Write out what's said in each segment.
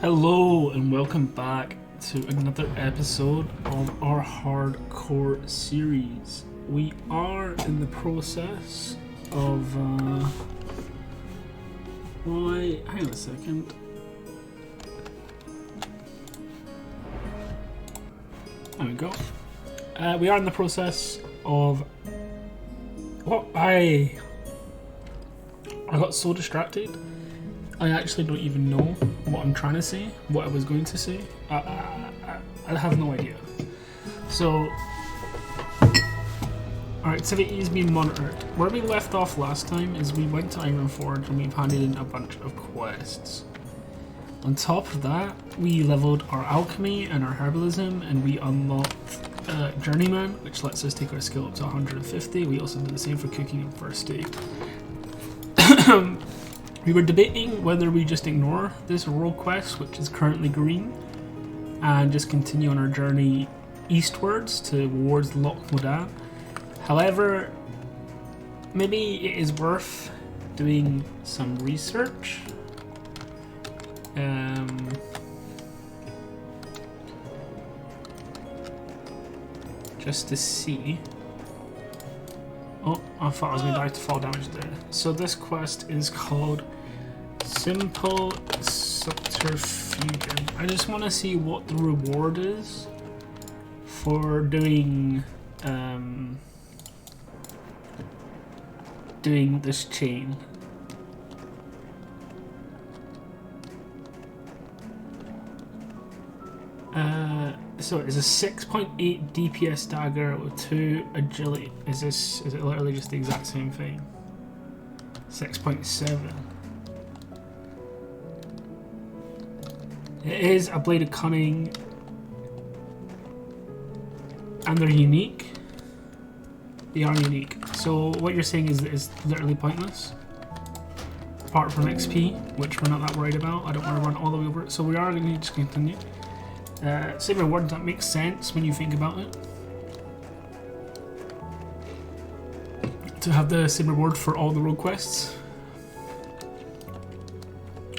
Hello and welcome back to another episode of our hardcore series. We are in the process of hang on a second. There we go. We are in the process of I got so distracted. I actually don't even know what I'm trying to say, what I was going to say. I have no idea. So, our activity is being monitored. Where we left off last time is we went to Ironforge and we've handed in a bunch of quests. On top of that, we leveled our alchemy and our herbalism, and we unlocked Journeyman, which lets us take our skill up to 150. We also did the same for cooking and first aid. We were debating whether we just ignore this rogue quest, which is currently green, and just continue on our journey eastwards towards Loch Modan. However, maybe it is worth doing some research. Just to see. Oh, I thought I was going to die to fall damage there. So this quest is called Simple Subterfuge. I just want to see what the reward is for doing this chain. So it's a 6.8 DPS dagger with 2 agility. Is it literally just the exact same thing? 6.7. It is a blade of cunning, and they're unique. They are unique. So what you're saying is that it's literally pointless, apart from XP, which we're not that worried about. I don't want to run all the way over it, so we are going to just continue. Same reward, that makes sense when you think about it. To have the same reward for all the rogue quests.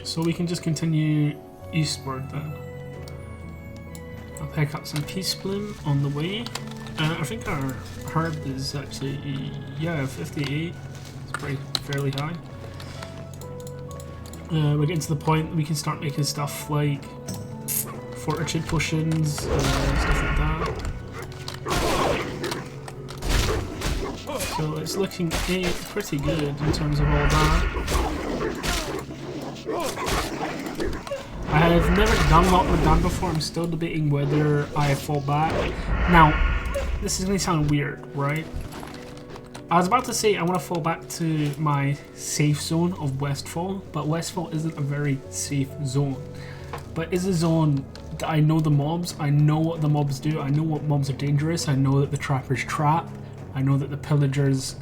So we can just continue eastward then. I'll pick up some Peace Bloom on the way. I think our herb is actually, 58. It's fairly high. We're getting to the point that we can start making stuff like fortitude potions, stuff like that. So it's looking pretty good in terms of all that. I have never done Loch Modan before. I'm still debating whether I fall back. Now, this is going to sound weird, right? I was about to say I want to fall back to my safe zone of Westfall, but Westfall isn't a very safe zone. But it's a zone that I know the mobs, I know what the mobs do, I know what mobs are dangerous, I know that the trappers trap, I know that the pillagers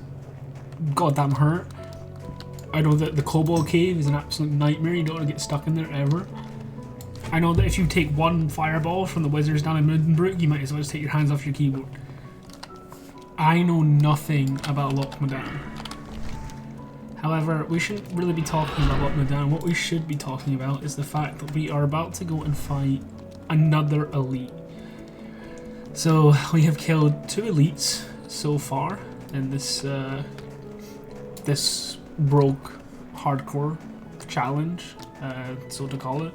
goddamn hurt, I know that the kobold cave is an absolute nightmare, you don't want to get stuck in there ever. I know that if you take one fireball from the wizards down in Middenbrook, you might as well just take your hands off your keyboard. I know nothing about Loch Modan. However, we shouldn't really be talking about Loch Modan. What we should be talking about is the fact that we are about to go and fight another elite. So we have killed 2 elites so far in this this rogue hardcore challenge, so to call it.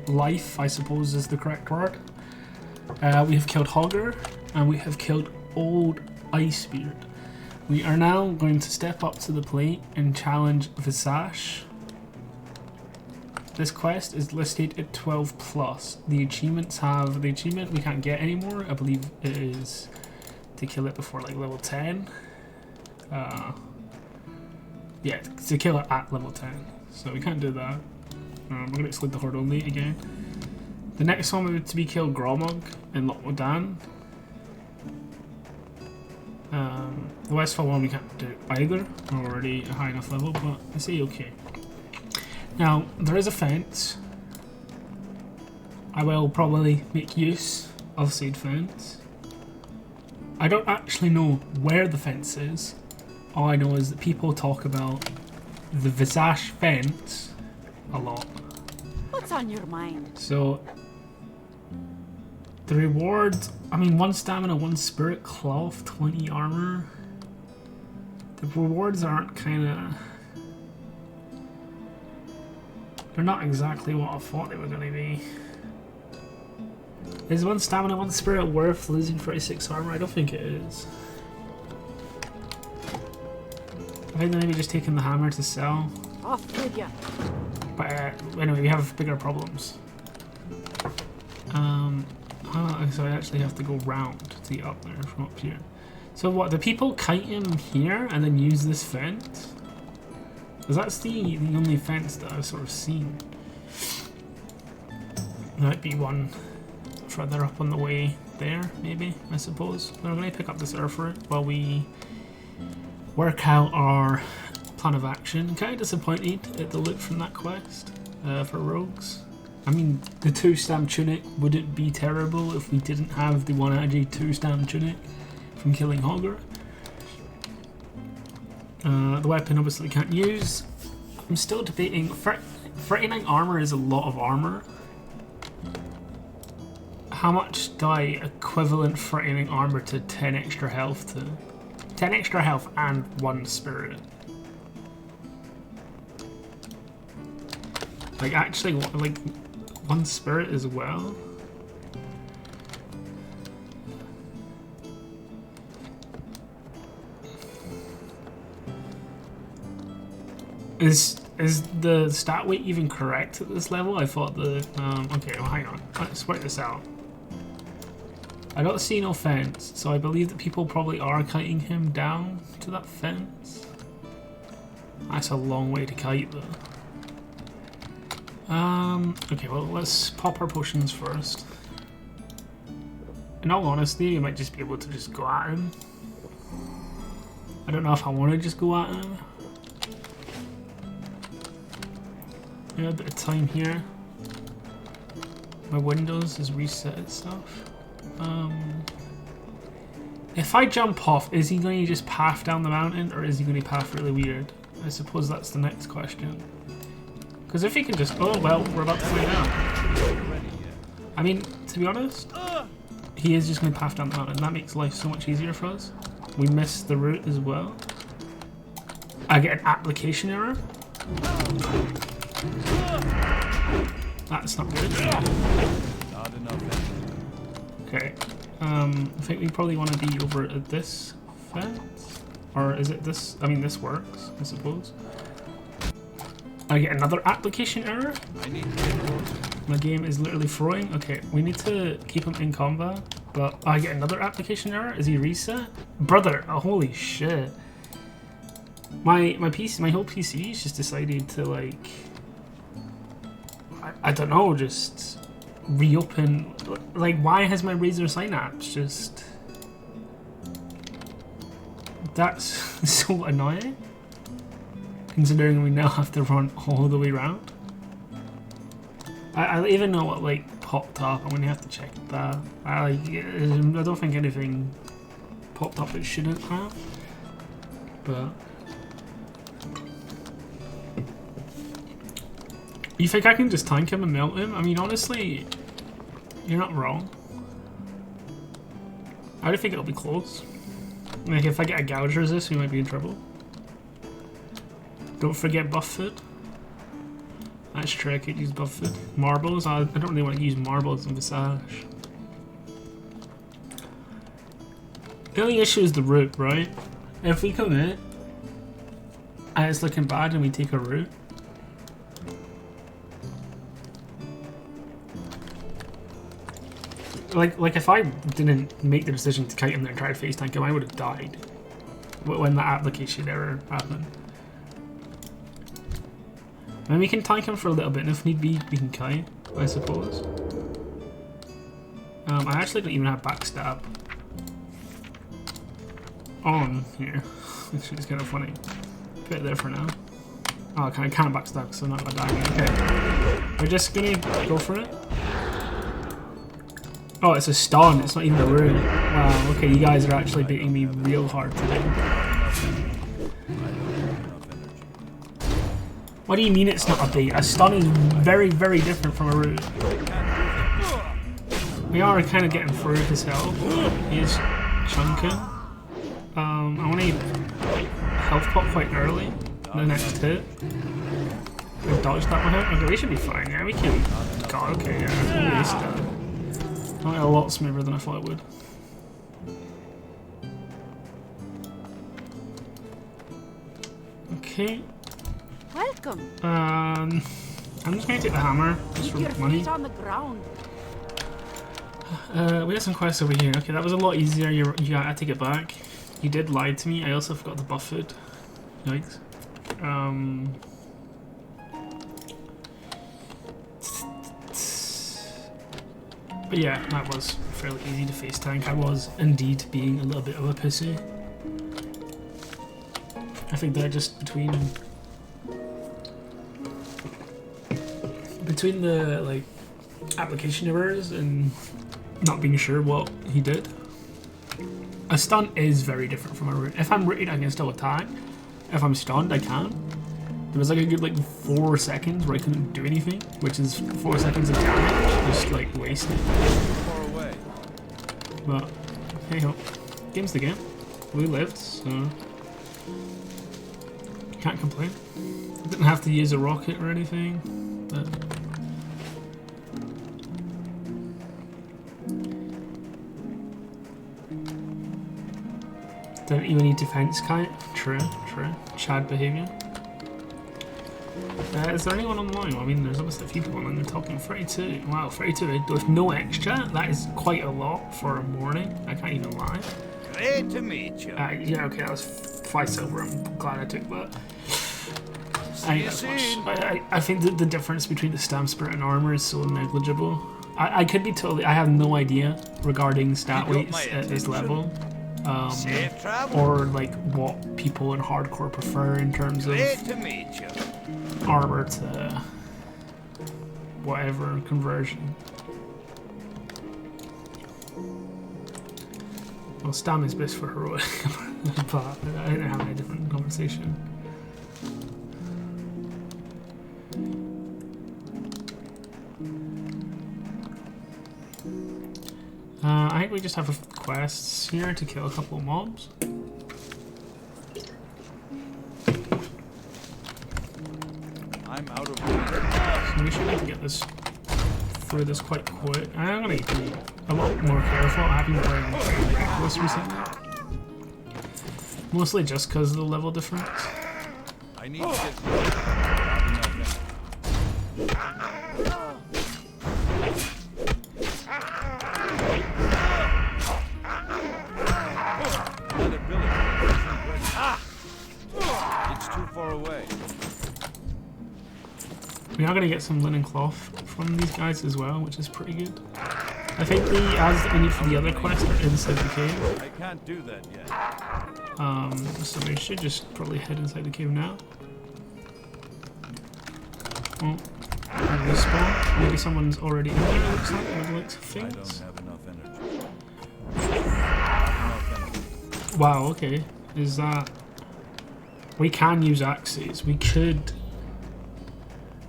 Life, I suppose, is the correct word. We have killed Hogger and we have killed Old Icebeard. We are now going to step up to the plate and challenge Visage. This quest is listed at 12+. The achievement we can't get anymore. I believe it is to kill it before like level 10. Yeah, to kill it at level 10. So we can't do that. We're going to exclude the Horde only again. The next one would to be kill Gromog in Loch Modan. The Westfall one we can't do either. We're already a high enough level, but I say okay. Now, there is a fence. I will probably make use of said fence. I don't actually know where the fence is. All I know is that people talk about the Visage fence a lot. What's on your mind? So the reward, I mean, 1 stamina, 1 spirit cloth, 20 armor. The rewards aren't kinda, they're not exactly what I thought they were gonna be. Is 1 stamina, 1 spirit worth losing 36 armor? I don't think it is. I think they're maybe just taking the hammer to sell. Off with ya. But anyway, we have bigger problems. So I actually have to go round to get up there from up here. So what, the people kite him here and then use this fence? Because that's the only fence that I've sort of seen. There might be one further up on the way there, maybe, I suppose. But I'm going to pick up this earth while we work out our plan of action. Kind of disappointed at the loot from that quest for rogues. I mean, the 2-stam tunic wouldn't be terrible if we didn't have the 1 energy 2-stam tunic from killing Hogger. The weapon obviously can't use. I'm still debating. 39 armor is a lot of armor. How much do I equivalent threatening armor to 10 extra health to? 10 extra health and 1 spirit. Like actually, like 1 spirit as well. Is the stat weight even correct at this level? I thought the okay, well hang on. Let's work this out. I don't see no fence, so I believe that people probably are kiting him down to that fence. That's a long way to kite though. Okay, well let's pop our potions first. In all honesty, we might just be able to just go at him. I don't know if I want to just go at him. Yeah, a bit of time here. My Windows has reset itself. If I jump off, is he going to just path down the mountain, or is he going to path really weird? I suppose that's the next question. Because if he can just... Oh, well, we're about to find out. I mean, to be honest, he is just going to path down the mountain. That makes life so much easier for us. We missed the route as well. I get an application error. That's not good. Not enough. Okay. I think we probably want to be over at this fence. Or is it this? I mean, this works, I suppose. I get another application error. My game is literally throwing. Okay, we need to keep him in combat. But I get another application error. Is he reset? Brother, oh, holy shit. My PC, my whole PC's just decided to like, I don't know, just reopen. Like, why has my Razer Synapse just? That's so annoying. Considering we now have to run all the way around. I don't even know what like popped up. I'm gonna have to check that. I don't think anything popped up it shouldn't have. But you think I can just tank him and melt him? I mean, honestly, you're not wrong. I don't think it'll be close. Like, if I get a gouge resist, we might be in trouble. Don't forget buff food. That's true, I could use buff food. Marbles, I don't really want to use marbles in Visage. The only issue is the route, right? If we commit, and it's looking bad and we take a route, like if I didn't make the decision to kite him there and try to face tank him, I would have died when that application error happened. And we can tank him for a little bit, and if need be, we can kite, I suppose. I actually don't even have backstab on here, which is kind of funny. Put it there for now. Oh, I can't backstab, so I'm not gonna die. Okay, we're just gonna go for it. Oh, it's a stun, it's not even a rune. Wow, okay, you guys are actually beating me real hard today. What do you mean it's not a bait? A stun is very, very different from a root. We are kind of getting through his health. He is chunking. I want to health pot quite early. The next hit. We dodged that one out. Okay, we should be fine. Yeah, we can. God, okay, yeah. We wasted that. Went a lot smoother than I thought it would. Okay. Welcome. I'm just going to take the hammer just Keep your for money. feet on the ground. We got some quests over here. Okay, that was a lot easier. You gotta take it back. You did lie to me. I also forgot to buff it. Yikes. But yeah, that was fairly easy to face tank. I was indeed being a little bit of a pussy. I think that just between the like application errors and not being sure what he did. A stun is very different from a root. If I'm rooted, I can still attack. If I'm stunned, I can. There was like a good like 4 seconds where I couldn't do anything, which is 4 seconds of damage, just like wasted. Far away. But hey ho, game's the game. We lived, so can't complain. Didn't have to use a rocket or anything, but. Don't even need defense kite. True, true. Chad behavior. Is there anyone online? Well, I mean, there's obviously a few people online. They're talking 32. Wow, 32 with no extra. That is quite a lot for a morning. I can't even lie. Great to meet you. Yeah, okay, that was 5 silver. I'm glad I took that. I think that the difference between the stamp spirit and armor is so negligible. I could be totally. I have no idea regarding stat weights at this level. Or like what people in hardcore prefer in terms of armor to whatever conversion. Well, stam is best for heroic, but I didn't have a different conversation. I think we just have quests here to kill a couple of mobs. I'm out of water. So we should need to get this through this quite quick. I'm gonna be a lot more careful. I've been playing very reckless recently. Mostly just because of the level difference. I need to get not enough. It's too far away. We are going to get some linen cloth from these guys as well, which is pretty good. I think the ads that we need for the other quest are inside the cave. I can't do that yet. So we should just probably head inside the cave now. Oh, respawn. Maybe someone's already in there, looks like, by the looks of I things. don't have enough energy. Not enough energy. Wow, okay. Is that... We can use axes. We could...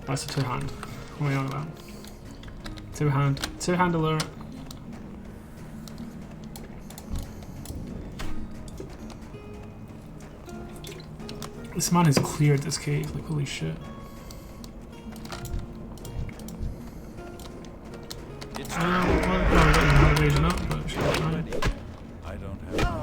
That's a two-hand. What are we on about? Two-hand. Two-hand alert. This man has cleared this cave, like holy shit. Well, we don't even have a raising up, but should be fine. I don't have.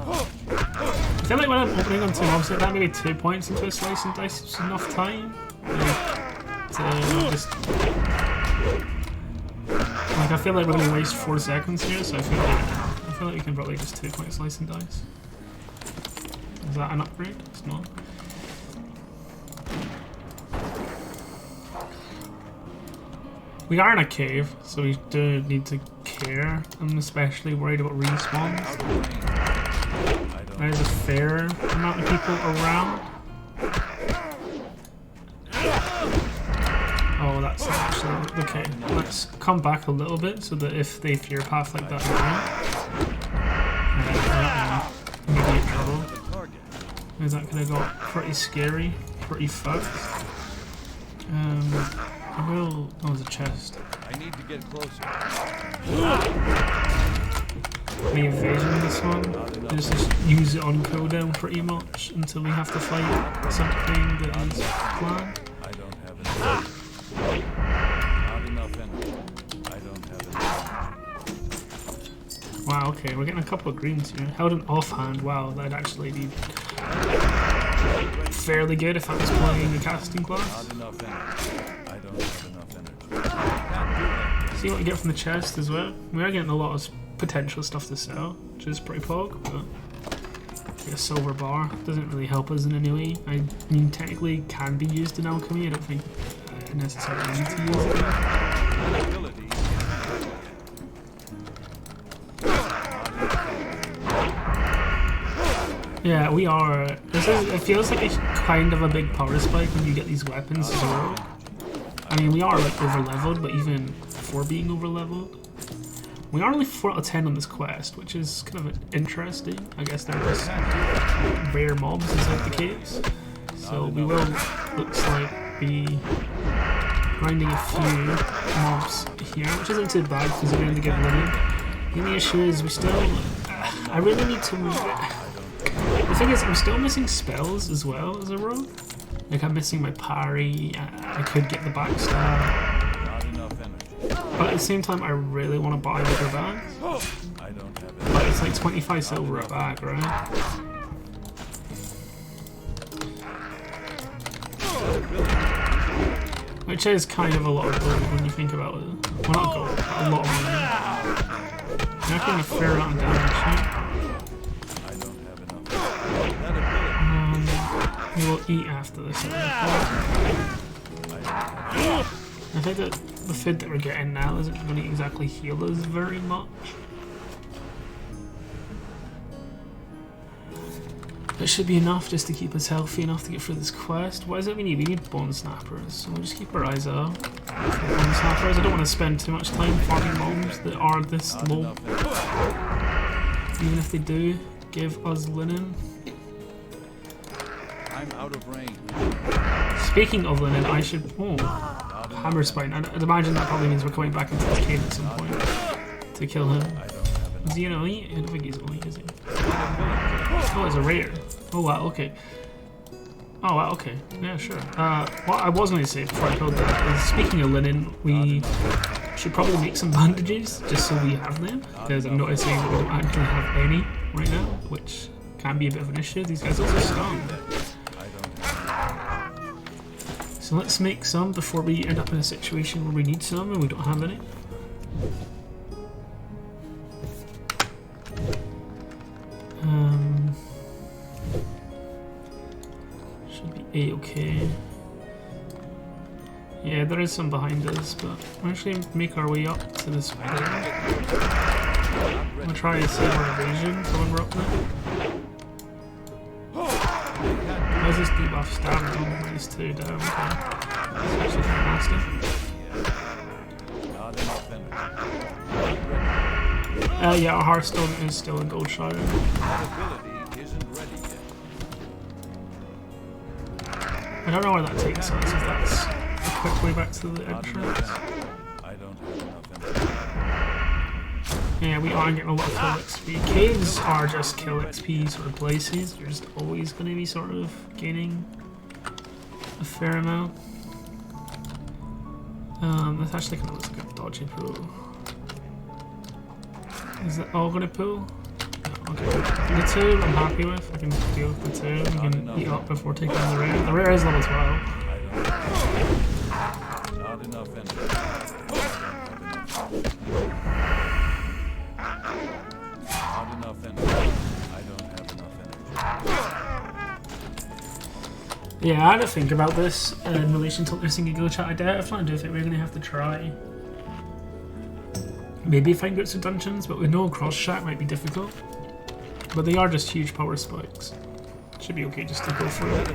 I feel like when I'm opening on two mobs like that, maybe 2 points into a slice and dice is enough time. Like, just... Like, I feel like we're gonna waste 4 seconds here, so I feel like we can probably just 2 point slice and dice. Is that an upgrade? It's not. We are in a cave, so we do need to care. I'm especially worried about respawns. There's a fair amount of people around. Oh, that's actually... Okay, let's come back a little bit so that if they fear path like that again, maybe in trouble. 'Cause that could have got pretty scary, pretty fast. I will. Oh, there's a chest. I need to get closer. Any evasion this one? Just use it on cooldown pretty much until we have to fight something that is planned. I don't have enough. Not enough energy. I don't have enough. Wow, okay, we're getting a couple of greens here. Held an offhand, wow, that'd actually be fairly good if I was playing a casting class. Not enough energy. I don't have enough energy. Can't do that. See what we get from the chest as well. We are getting a lot of potential stuff to sell, which is pretty pog, but a silver bar doesn't really help us in any way. I mean, technically can be used in alchemy. I don't think I necessarily need to use it. Ability. Yeah, we are. It feels like a kind of a big power spike when you get these weapons as well. I mean, we are like over leveled, but even before being over leveled, we are only 4 out of 10 on this quest, which is kind of interesting. I guess there are just rare mobs inside the caves, so we will, looks like, be grinding a few mobs here, which isn't too bad because we're going to get linen. The only issue is we still. I really need to. The thing is, I'm still missing spells as well as a rogue. Like, I'm missing my parry. I could get the backstab. Not enough energy. But at the same time, I really want to buy bigger bags. I don't have it. But it's like 25 silver a bag, right? Which is kind of a lot of gold when you think about it. Well, not gold, but a lot of money. You're not getting a fair amount of damage. I don't have enough. We will eat after this. I think that the food that we're getting now isn't going to exactly heal us very much. It should be enough just to keep us healthy enough to get through this quest. What is it we need? We need bone snappers. So we'll just keep our eyes out for bone snappers. I don't want to spend too much time farming bombs that are this low. Even if they do give us linen. I'm out of range. Speaking of linen, I should... Oh, hammer spine. I'd imagine that probably means we're coming back into this cave at some point to kill him. I don't have enough. Is he an elite? I don't think he's an elite, is he? Oh, it's a rare. Oh wow, okay. Oh wow, okay. Yeah, sure. What I was going to say before I killed that is, speaking of linen, we should probably make some bandages just so we have them, because I'm noticing that we don't actually have any right now, which can be a bit of an issue. These guys are also stunned. So let's make some before we end up in a situation where we need some and we don't have any. Should be A-okay. Yeah, there is some behind us, but we'll actually make our way up to this way. I'm gonna try to save our evasion for when we're up there. Where's this debuff stamina? Oh, minus 2 down. Okay. That's actually fantastic. Yeah, our Hearthstone is still in Gold Shire. I don't know where that takes us, if that's a quick way back to the entrance. I don't have enough. Yeah, we are getting a lot of kill XP. Caves are just kill XP sort of places. You're just always going to be sort of gaining a fair amount. This actually kind of looks like a dodgy pool. Is it all going to pull? No, okay. The 2 I'm happy with. I can deal with the 2. We can eat up before taking on the rare. The rare is level 12. Not enough energy. Not enough energy. I don't have enough energy. Yeah, I had to think about this in relation to listening to Go Chat. I definitely do think we're going to have to try. Maybe find out some dungeons, but with no cross chat might be difficult. But they are just huge power spikes. Should be okay just to go for it.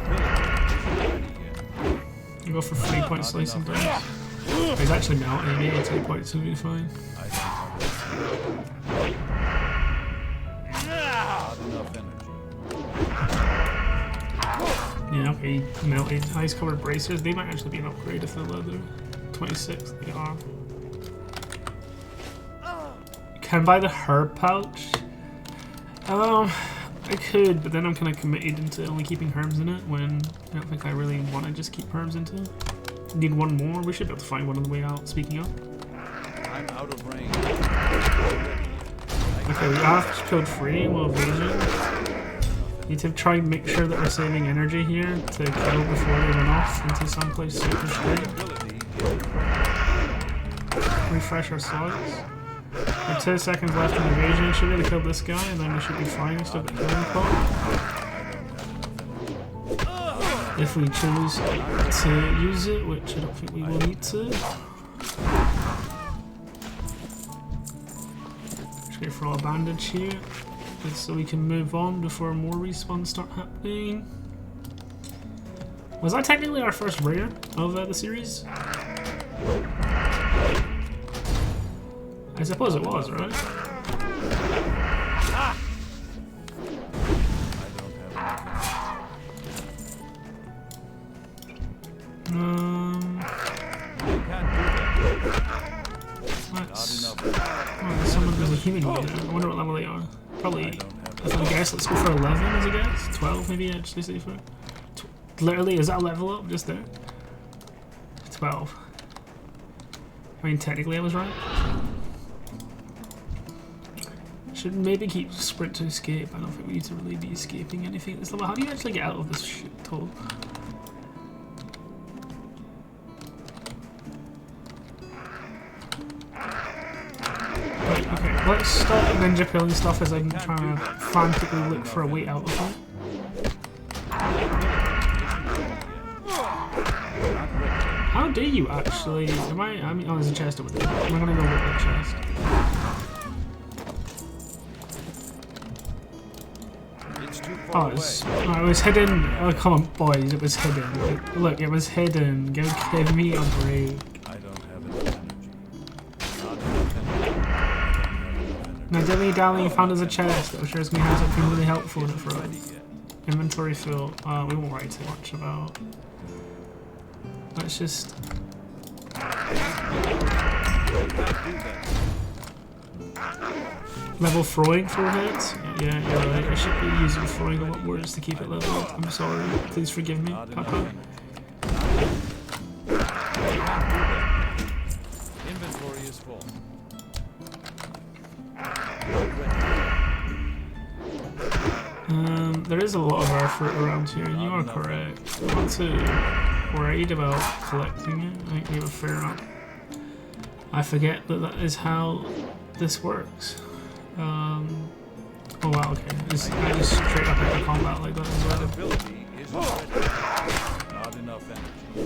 You go for 3 point slice sometimes. He's actually melting, maybe 2 points will be fine. Not enough energy. Yeah, okay, melted. Ice covered bracers, they might actually be an upgrade if they're leather. 26, they are. Can I buy the herb pouch? I could, but then I'm kind of committed into only keeping herbs in it when I don't think I really want to just keep herbs into it. Need one more? We should be able to find one on the way out, speaking of. I'm out of range. Okay, we have killed 3 while evasion. Need to try and make sure that we're saving energy here to kill before they run off into someplace super straight. Refresh our slots. With 2 seconds left in evasion, should be able to kill this guy and then we should be fine. We still got killing call. If we choose to use it, which I don't think we will need to. Just go for a bandage here, just so we can move on before more respawns start happening. Was that technically our first rare of the series? I suppose it was, right? There's a human here. I wonder what level they are. Probably, as a guess, let's go for 11 as a guess. 12 maybe, actually safer. Literally, is that a level up just there? 12. I mean, technically I was right. Should maybe keep sprint to escape. I don't think we need to really be escaping anything at this level. How do you actually get out of this shit hole? Right, okay, let's stop ninja pilling stuff as I'm trying to frantically look for a way out of it. How do you actually? I mean, oh, there's a chest over there. I'm gonna go look at the chest. Oh, it was hidden. Oh, come on, boys, it was hidden. Look, it was hidden. Give me a break. I don't have enough energy. Now, dilly dally found us a chest. I'm sure it's gonna have something really helpful in it for us. Inventory fill. We won't worry too much about. Let's just. Level throwing for hits? Yeah, you're right. I should be using throwing a lot more just to keep it level up. I'm sorry. Please forgive me, Papa. Inventory is full. There is a lot of our fruit around here, and you are correct. I'm not too worried about collecting it. I think we have a fair amount. I forget that that is how this works. Oh wow, okay. I just straight up into combat like that as well. Ability is not enough energy.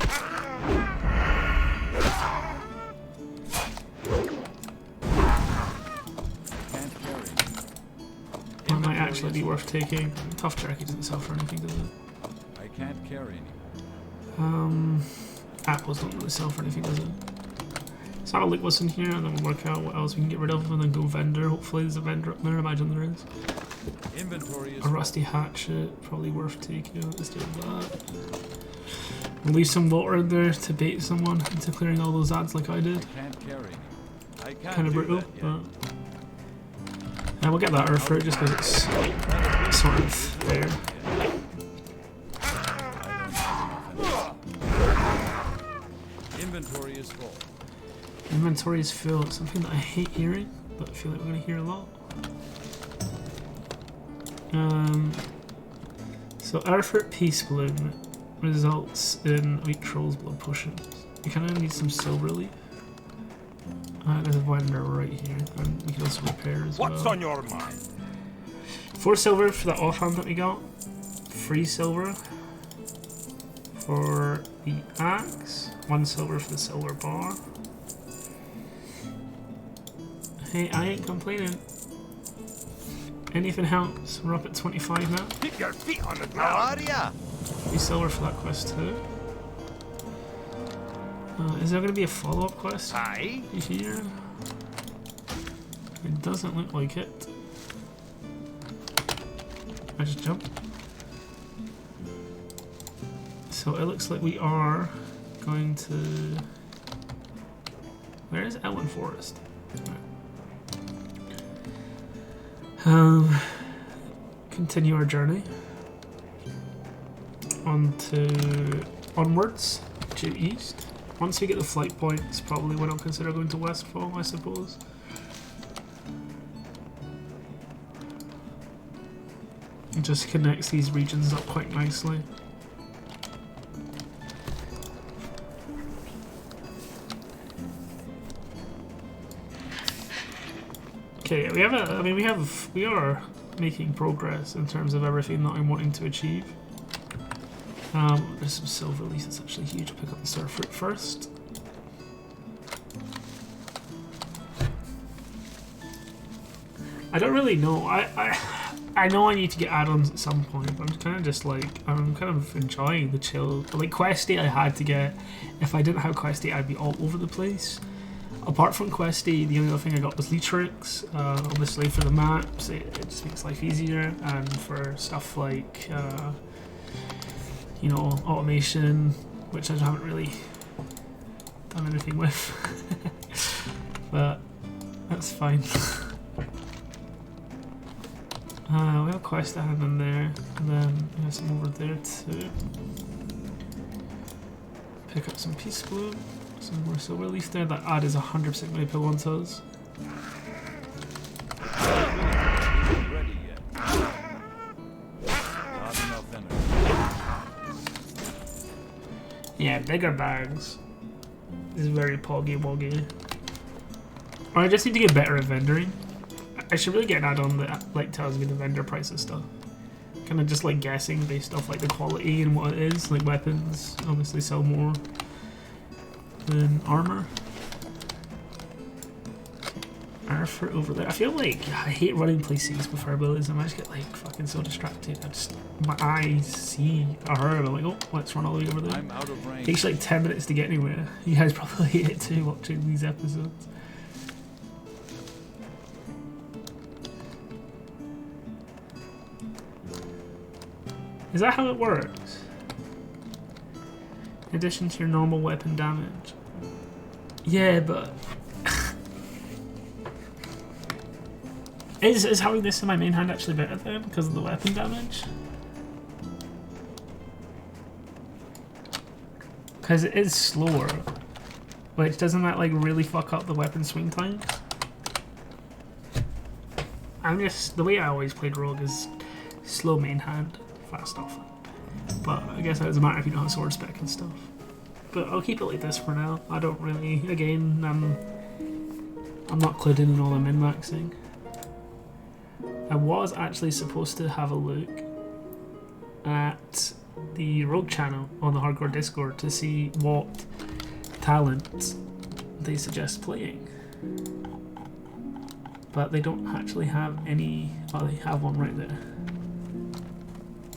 Can't carry. It might actually be worth taking. Tough jerky doesn't sell for anything, does it? I can't carry anymore. Apples don't really sell for anything, does it? Let's have a look what's in here and then we'll work out what else we can get rid of and then go vendor. Hopefully there's a vendor up there, I imagine there is. Inventory is A rusty hatchet, probably worth taking. Let's do that. Leave some water in there to bait someone into clearing all those ads like I did. I can't carry anymore. I can't Kind of do brutal, that yet. but... Yeah, we'll get that earth fruit just because it's sort of there. Inventory is full. Inventory is full. It's something that I hate hearing, but I feel like we're going to hear a lot. So Earthfruit Peace Bloom results in Weak Troll's Blood Potions. We kind of need some silver leaf. There's a vendor right here, and we can also repair as well. What's on your mind? 4 silver for the offhand that we got. 3 silver for the axe. 1 silver for the silver bar. Hey, I ain't complaining. Anything helps. We're up at 25 now. Keep your feet on the ground. 3 silver for that quest too. Is there going to be a follow-up quest Aye. here? It doesn't look like it. I just jumped. So it looks like we are going to... Where is Elwyn Forest? Continue our journey onwards to east. Once we get the flight points, probably when I'll consider going to Westfall, I suppose. It just connects these regions up quite nicely. Okay, we are making progress in terms of everything that I'm wanting to achieve. There's some silver leaves, it's actually huge. I'll pick up the star fruit first. I don't really know. I know I need to get add-ons at some point, but I'm kind of just like, I'm kind of enjoying the chill. Like Quest 8 I had to get. If I didn't have Quest 8 I'd be all over the place. Apart from Quest 8, the only other thing I got was Leechrix. Obviously for the maps, it just makes life easier, and for stuff like, you know, automation, which I haven't really done anything with. But that's fine. We have a quest I have in there, and then we have some over there too. Pick up some Peace Bloom, some more silver leaf there. That ad is 100% going to put on to us. Ready yet? Not enough energy. Yeah, bigger bags. This is very poggy woggy. I just need to get better at vendoring. I should really get an add-on that like tells me the vendor price of stuff. Kind of just like guessing based off like the quality and what it is. Like weapons obviously sell more than armor. Arthur over there. I feel like I hate running places with herbalism. I just get like fucking so distracted. My eyes see a herb. I'm like, oh, let's run all the way over there. I'm out of range. It takes like 10 minutes to get anywhere. You guys probably hate it too watching these episodes. Is that how it works? In addition to your normal weapon damage. Yeah, but is having this in my main hand actually better then because of the weapon damage? Because it is slower, which doesn't that like really fuck up the weapon swing times? I'm just, the way I always played Rogue is slow main hand, fast off. But I guess it doesn't matter if you don't have sword spec and stuff. But I'll keep it like this for now. I don't really, again, I'm not clued in on all the min-maxing. I was actually supposed to have a look at the Rogue channel on the Hardcore Discord to see what talent they suggest playing. But they don't actually have any, oh they have one right there.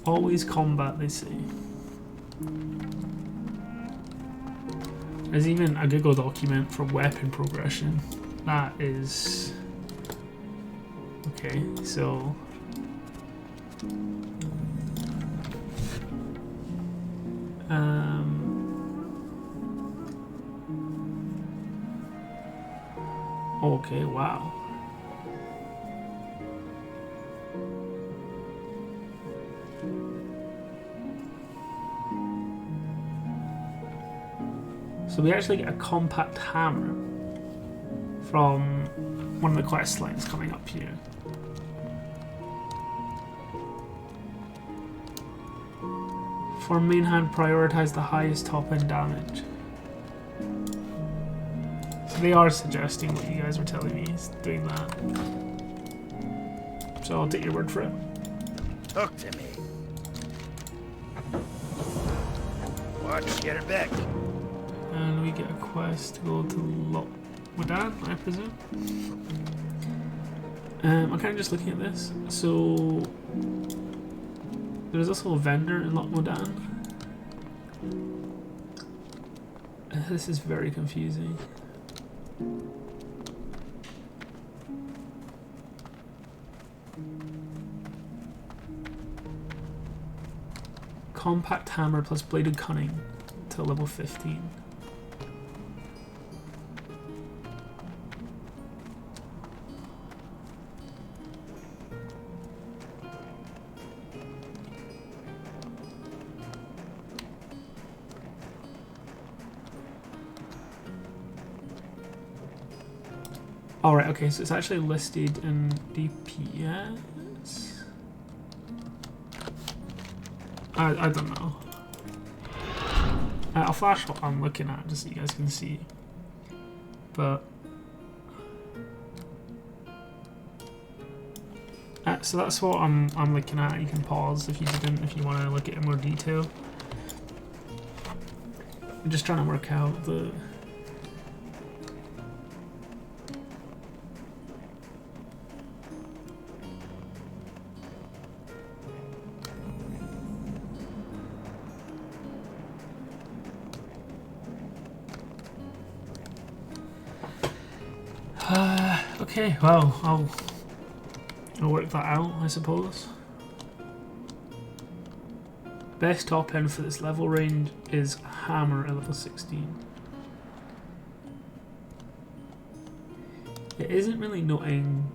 Always combat, they say. There's even a Google document for weapon progression. That is... Okay, so... Okay, wow. So we actually get a compact hammer from one of the quest lines coming up here. For main hand, prioritize the highest top end damage. So they are suggesting what you guys were telling me is doing that. So I'll take your word for it. Talk to me. Watch, get her back. And we get a quest to go to Lockwodan, I presume. I'm kind of just looking at this. So there's also a vendor in Lockwodan. This is very confusing. compact hammer plus bladed cunning till level 15. Alright, okay, so it's actually listed in DPS? I don't know. I'll flash what I'm looking at just so you guys can see. But so that's what I'm looking at. You can pause if you want to look at it in more detail. I'm just trying to work out the okay, well, I'll work that out, I suppose. Best top end for this level range is hammer at level 16. It isn't really noting.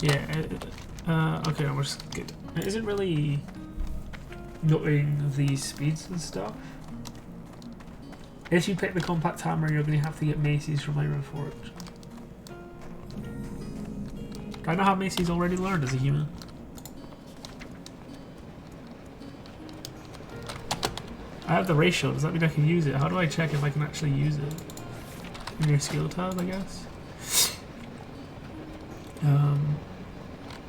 Yeah, okay, we're just good. It isn't really noting the speeds and stuff. If you pick the compact hammer, you're going to have to get maces from Iron Forge. I know how maces already learned as a human. I have the ratio, does that mean I can use it? How do I check if I can actually use it? In your skill tab, I guess?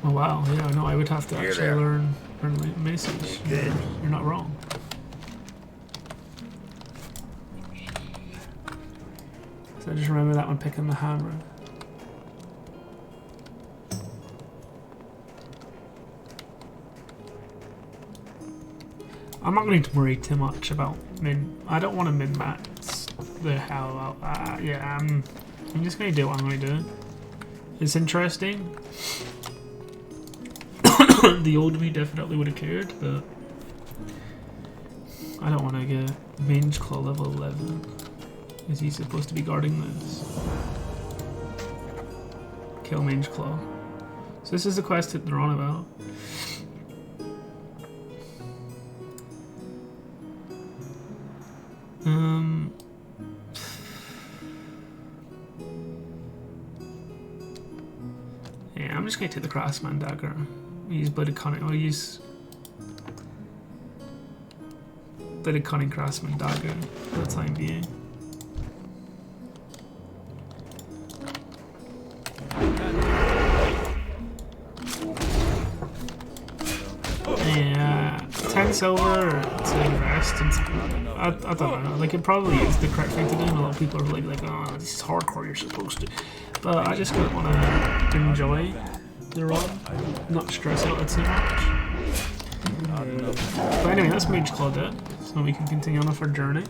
Oh wow, yeah, no, I would have to actually learn maces. Good. You're not wrong. So I just remember that when picking the hammer. I'm not going to worry too much about I don't want to min-max the hell out. Yeah, I'm just going to do what I'm going to do. It's interesting. The old me definitely would have cared, but I don't want to get Mange Claw level 11. Is he supposed to be guarding this? Kill Mange Claw. So this is the quest that they're on about. Yeah, I'm just gonna take the Craftsman Dagger. Use Bladed Cunning. I'll use Bladed Cunning Craftsman Dagger for the time being. Yeah, 10 silver to invest. I don't know. Like, it probably is the correct thing to do, and a lot of people are like, oh, this is hardcore. You're supposed to. But I just don't want to enjoy the run, not stress out it too much. But anyway, that's Mage Claw dead, so we can continue on with our journey.